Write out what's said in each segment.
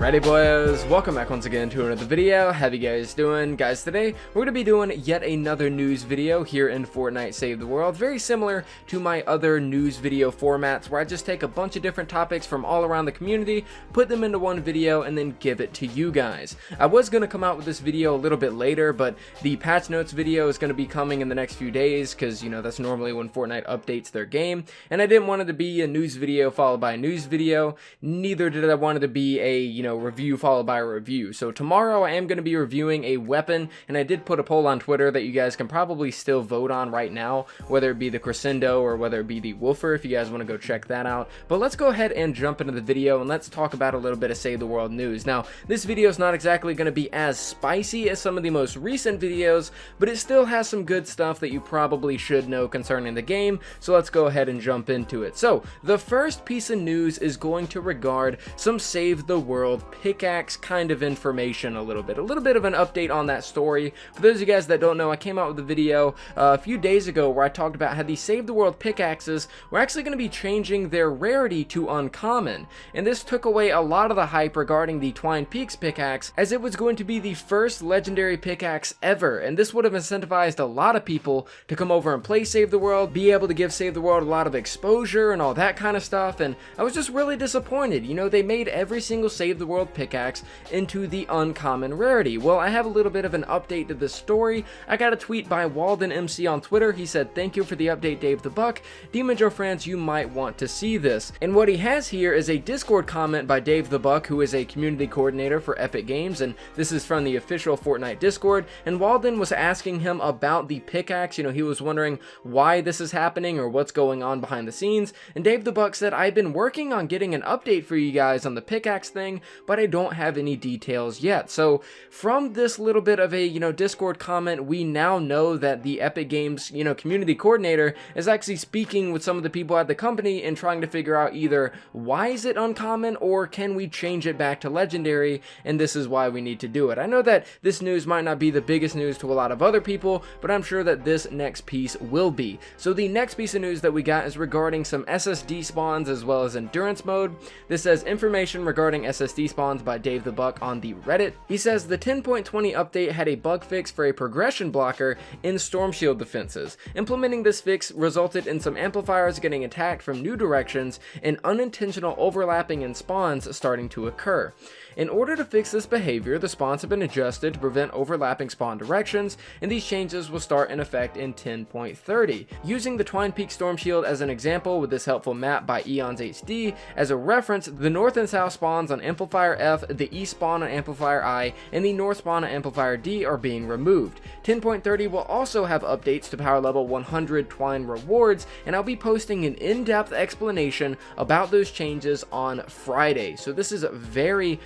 Alrighty boys, welcome back once again to another video. How you guys doing? Guys, today we're going to be doing yet another news video here in Fortnite Save the World. Very similar to my other news video formats where I just take a bunch of different topics from all around the community, put them into one video, and then give it to you guys. I was going to come out with this video a little bit later, but the patch notes video is going to be coming in the next few days because, you know, that's normally when Fortnite updates their game. And I didn't want it to be a news video followed by a news video. Neither did I want it to be a, review followed by a review. So tomorrow I am going to be reviewing a weapon, and I did put a poll on Twitter that you guys can probably still vote on right now, whether it be the Crescendo or whether it be the Woofer, if you guys want to go check that out. But let's go ahead and jump into the video and let's talk about a little bit of Save the World news. Now, this video is not exactly going to be as spicy as some of the most recent videos, but it still has some good stuff that you probably should know concerning the game, so let's go ahead and jump into it. So, the first piece of news is going to regard some Save the World pickaxe kind of information a little bit of an update on that story. For those of you guys that don't know, I came out with a video a few days ago where I talked about how these Save the World pickaxes were actually going to be changing their rarity to uncommon, and this took away a lot of the hype regarding the Twine Peaks pickaxe, as it was going to be the first legendary pickaxe ever, and this would have incentivized a lot of people to come over and play Save the World, be able to give Save the World a lot of exposure and all that kind of stuff. And I was just really disappointed. You know, they made every single Save the World pickaxe into the uncommon rarity. Well, I have a little bit of an update to this story. I got a tweet by Walden MC on Twitter. He said, "Thank you for the update, Dave the Buck. demonjoefrance, you might want to see this." And what he has here is a Discord comment by Dave the Buck, who is a community coordinator for Epic Games, and this is from the official Fortnite Discord. And Walden was asking him about the pickaxe. You know, he was wondering why this is happening or what's going on behind the scenes. And Dave the Buck said, "I've been working on getting an update for you guys on the pickaxe thing, but I don't have any details yet." So from this little bit of a, Discord comment, we now know that the Epic Games, community coordinator is actually speaking with some of the people at the company and trying to figure out either why is it uncommon or can we change it back to legendary, and this is why we need to do it. I know that this news might not be the biggest news to a lot of other people, but I'm sure that this next piece will be. So the next piece of news that we got is regarding some Ssd spawns as well as endurance mode. This says information regarding Ssd spawns by Dave the Buck on the Reddit. He says the 10.20 update had a bug fix for a progression blocker in storm shield defenses. Implementing this fix resulted in some amplifiers getting attacked from new directions and unintentional overlapping in spawns starting to occur. In order to fix this behavior, the spawns have been adjusted to prevent overlapping spawn directions, and these changes will start in effect in 10.30. Using the Twine Peak Storm Shield as an example with this helpful map by Eons HD as a reference, the north and south spawns on Amplifier F, the east spawn on Amplifier I, and the north spawn on Amplifier D are being removed. 10.30 will also have updates to power level 100 Twine rewards, and I'll be posting an in-depth explanation about those changes on Friday. So this is very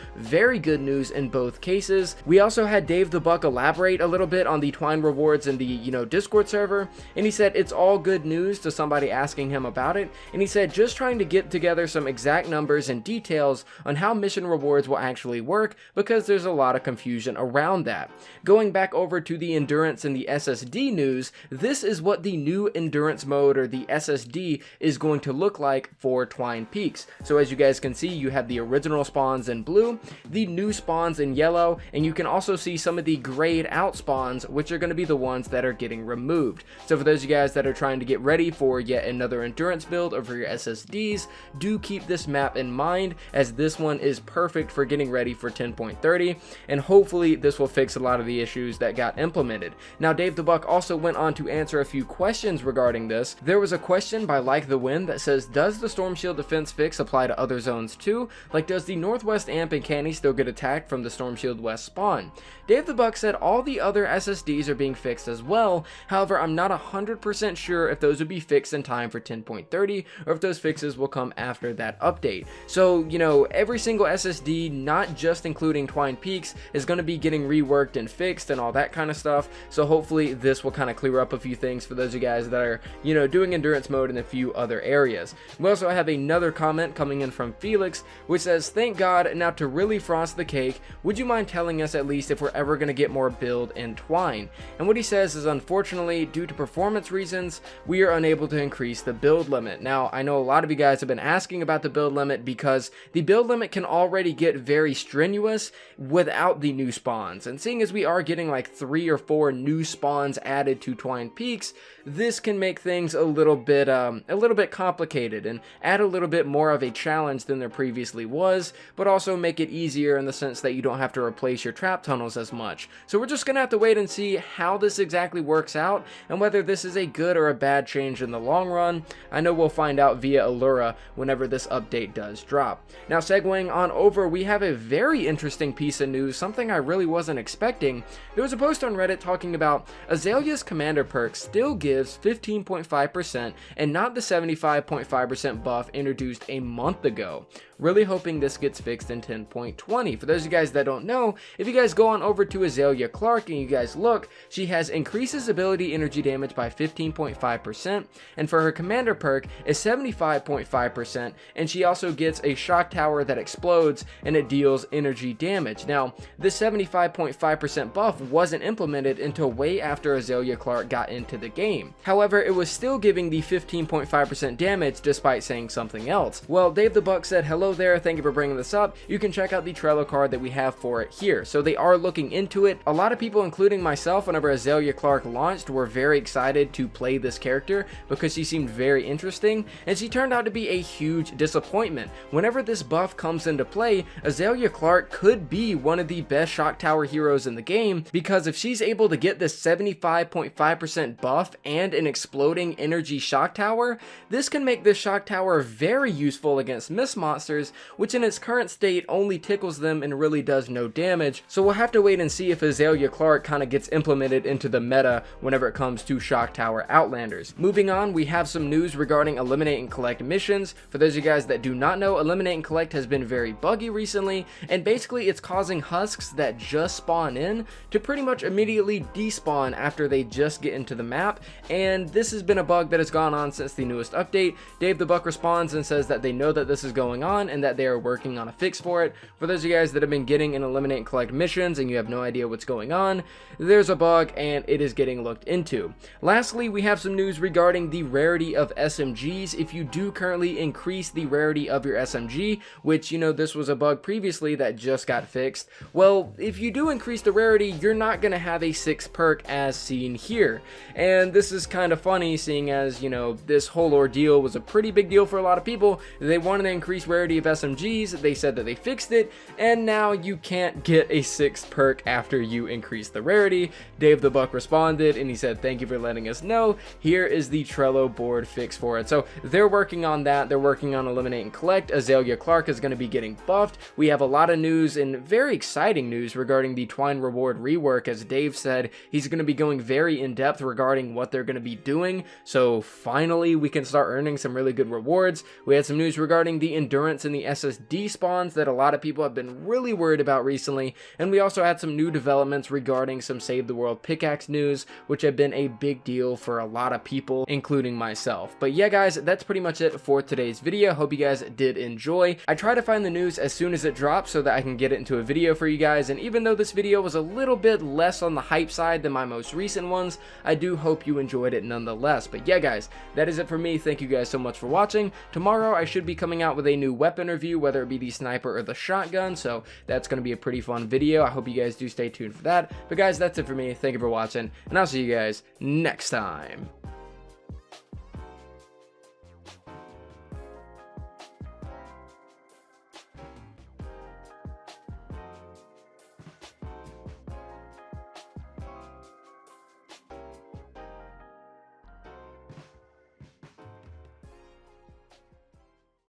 good news in both cases. We also had Dave the Buck elaborate a little bit on the Twine rewards in the, Discord server, and he said it's all good news to somebody asking him about it, and he said just trying to get together some exact numbers and details on how mission rewards will actually work because there's a lot of confusion around that. Going back over to the endurance and the SSD news, this is what the new endurance mode or the SSD is going to look like for Twine Peaks. So as you guys can see, you have the original spawns in blue, the new spawns in yellow, and you can also see some of the grayed out spawns, which are going to be the ones that are getting removed. So for those of you guys that are trying to get ready for yet another endurance build over your SSDs, do keep this map in mind, as this one is perfect for getting ready for 10.30, and hopefully this will fix a lot of the issues that got implemented. Now, Dave the Buck also went on to answer a few questions regarding this. There was a question by Like the Wind that says, does the Storm Shield defense fix apply to other zones too? Like, does the Northwest Amp and Canny still get attacked from the Storm Shield West spawn? Dave the Buck said all the other SSDs are being fixed as well. However, I'm not 100% sure if those would be fixed in time for 10.30 or if those fixes will come after that update. So, every single SSD, not just including Twine Peaks, is going to be getting reworked and fixed and all that kind of stuff. So hopefully this will kind of clear up a few things for those of you guys that are, doing endurance mode in a few other areas. We also have another comment coming in from Felix, which says, "Thank God, now to really really frost the cake, would you mind telling us at least if we're ever going to get more build in Twine? And what he says is, unfortunately, due to performance reasons, we are unable to increase the build limit. Now, I know a lot of you guys have been asking about the build limit because the build limit can already get very strenuous without the new spawns. And seeing as we are getting like 3 or 4 new spawns added to Twine Peaks, this can make things a little bit complicated and add a little bit more of a challenge than there previously was, but also make it easier in the sense that you don't have to replace your trap tunnels as much. So we're just gonna have to wait and see how this exactly works out and whether this is a good or a bad change in the long run. I know we'll find out via Allura whenever this update does drop. Now, segueing on over, we have a very interesting piece of news, something I really wasn't expecting. There was a post on Reddit talking about Azalea's commander perk still gives 15.5% and not the 75.5% buff introduced a month ago. Really hoping this gets fixed in 10.20. For those of you guys that don't know, if you guys go on over to Azalea Clark and you guys look, she has increases ability energy damage by 15.5%, and for her commander perk is 75.5%, and she also gets a shock tower that explodes and it deals energy damage. Now, this 75.5% buff wasn't implemented until way after Azalea Clark got into the game. However, it was still giving the 15.5% damage despite saying something else. Well, Dave the Buck said, hello there, thank you for bringing this up. You can check out the Trello card that we have for it here. So they are looking into it. A lot of people, including myself, whenever Azalea Clark launched, were very excited to play this character because she seemed very interesting, and she turned out to be a huge disappointment. Whenever this buff comes into play, Azalea Clark could be one of the best shock tower heroes in the game, because if she's able to get this 75.5% buff and an exploding energy shock tower, this can make this shock tower very useful against mist monsters, which in its current state only tickles them and really does no damage. So we'll have to wait and see if Azalea Clark kind of gets implemented into the meta whenever it comes to shock tower outlanders. Moving on, we have some news regarding eliminate and collect missions. For those of you guys that do not know, eliminate and collect has been very buggy recently, and basically it's causing husks that just spawn in to pretty much immediately despawn after they just get into the map, and this has been a bug that has gone on since the newest update. Dave the Buck responds and says that they know that this is going on and that they are working on a fix for it. For those of you guys that have been getting in eliminate and collect missions and you have no idea what's going on, there's a bug and it is getting looked into. Lastly, we have some news regarding the rarity of SMGs. If you do currently increase the rarity of your SMG, which, you know, this was a bug previously that just got fixed, well, if you do increase the rarity, you're not going to have a 6 perk as seen here. And this is kind of funny, seeing as, you know, this whole ordeal was a pretty big deal for a lot of people. They wanted to increase rarity of SMGs, they said that they fixed it, and now you can't get a 6 perk after you increase the rarity. Dave the Buck responded and he said, thank you for letting us know. Here is the Trello board fix for it. So they're working on that. They're working on eliminate and collect. Azalea Clark is going to be getting buffed. We have a lot of news and very exciting news regarding the Twine reward rework. As Dave said, he's going to be going very in depth regarding what they're going to be doing. So finally we can start earning some really good rewards. We had some news regarding the endurance and the Ssd spawns that a lot of people have been really worried about recently, and we also had some new developments regarding some Save the World pickaxe news, which have been a big deal for a lot of people, including myself. But yeah guys, that's pretty much it for today's video. Hope you guys did enjoy. I try to find the news as soon as it drops so that I can get it into a video for you guys, and even though this video was a little bit less on the hype side than my most recent ones, I do hope you enjoyed it nonetheless. But yeah guys, that is it for me. Thank you guys so much for watching. Tomorrow I should be coming out with a new weapon review, whether it be the sniper or the shotgun, so that's going to be a pretty fun video. I hope you guys do stay tuned for that. But guys, that's it for me. Thank you for watching, and I'll see you guys next time.